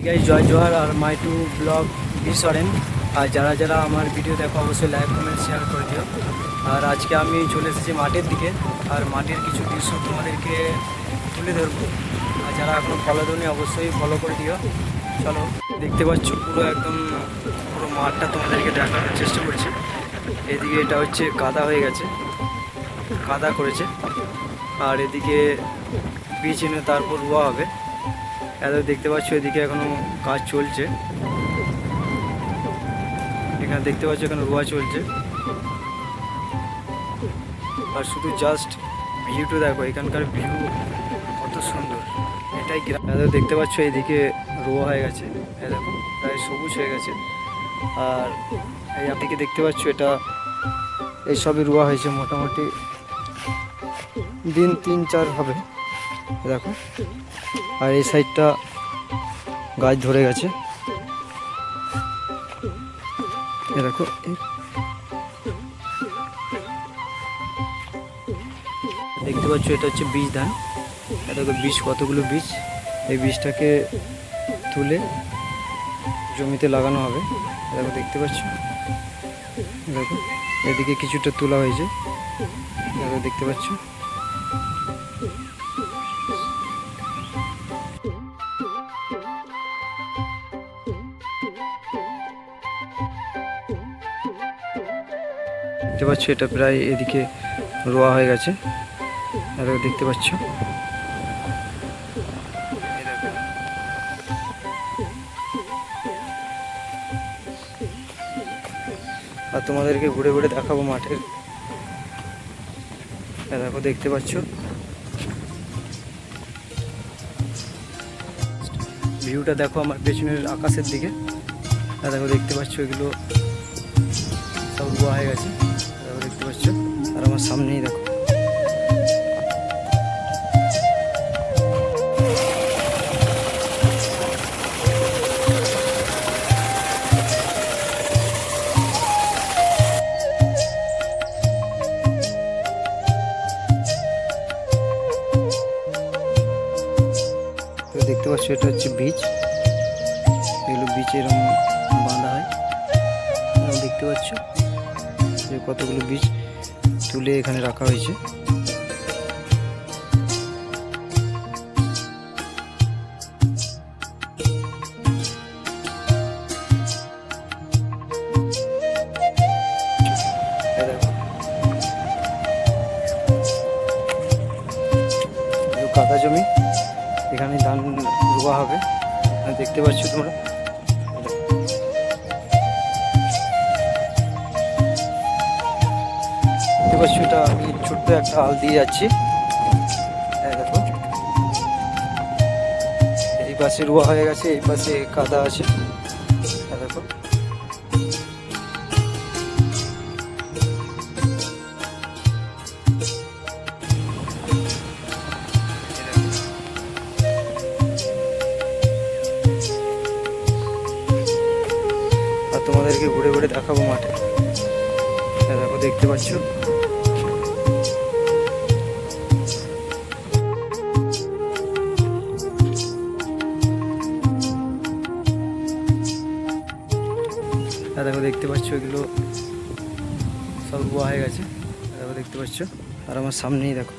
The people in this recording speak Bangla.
গাইস জয় জোহার আর মাই টু ব্লগ বিসরেন। আর যারা যারা আমার ভিডিও দেখো অবশ্যই লাইক কমেন্ট শেয়ার করে দিও। আর আজকে আমি চলে এসেছি মাঠের দিকে, আর মাঠের কিছু দৃশ্য তোমাদেরকে তুলে ধরবো। আর যারা এখনো ফলো দেওনি অবশ্যই ফলো করে দিও। চলো, দেখতে পাচ্ছ পুরো একদম পুরো মাঠটা তোমাদেরকে দেখানোর চেষ্টা করছি। এদিকে এটা হচ্ছে কাদা হয়ে গেছে, কাদা করেছে, আর এদিকে বীজ এনে তারপর রোয়া হবে। এত দেখতে পাচ্ছ এদিকে এখনো কাজ চলছে, এখানে দেখতে পাচ্ছ এখানে রোয়া চলছে। আর শুধু জাস্ট ভিউটা দেখো, এখানকার ভিউ কত সুন্দর, এটাই গ্রাম। দেখতে পাচ্ছ এদিকে রোয়া হয়ে গেছে, এ দেখো প্রায় সবুজ হয়ে গেছে। আর এই আপনি দেখতে পাচ্ছ এটা এইসবই রোয়া হয়েছে, মোটামুটি দিন 3-4 হবে দেখো। আর এই সাইডটা গাছ ধরে গেছে, এ দেখো। দেখতে পাচ্ছ এটা হচ্ছে বীজ ধান, দেখো বীজ কতগুলো বীজ। এই বীজটাকে তুলে জমিতে লাগানো হবে, দেখো দেখতে পাচ্ছ। দেখো এদিকে কিছুটা তোলা হয়েছে, দেখো দেখতে পাচ্ছ। দেখতে পাচ্ছ এটা প্রায় এদিকে রোয়া হয়ে গেছে, দেখো দেখতে পাচ্ছ। আর তোমাদেরকে ঘুরে ঘুরে দেখাবো মাঠের, দেখো দেখতে পাচ্ছ। ভিউটা দেখো আমার পেছনের আকাশের দিকে, দেখো দেখতে পাচ্ছ এগুলো সব রোয়া হয়ে গেছে, দেখো দেখতে পাচ্ছ। আর আমার সামনেই দেখো দেখতে পাচ্ছ এটা হচ্ছে বীজ, এগুলো বীজ এরকম বাঁধা হয়, দেখতে পাচ্ছ যে কতগুলো বীজ তুলে এখানে রাখা হয়েছে। কাদা জমি, এখানে ধান রোয়া হবে, দেখতে পাচ্ছ তোমরা। দেখতে পাচ্ছ এটা আমি ছোট্ট একটা আল দিয়ে যাচ্ছি, দেখো এই পাশে রোয়া হয়ে গেছে, এই পাশে কাদা আছে, দেখো। আর তোমাদেরকে ঘুরে ঘুরে দেখাবো মাঠে, দেখো দেখতে পাচ্ছ। দেখো দেখতে পাচ্ছ এগুলো সব রোয়া হয়ে গেছে, দেখো দেখতে পাচ্ছ। আর আমার সামনেই দেখো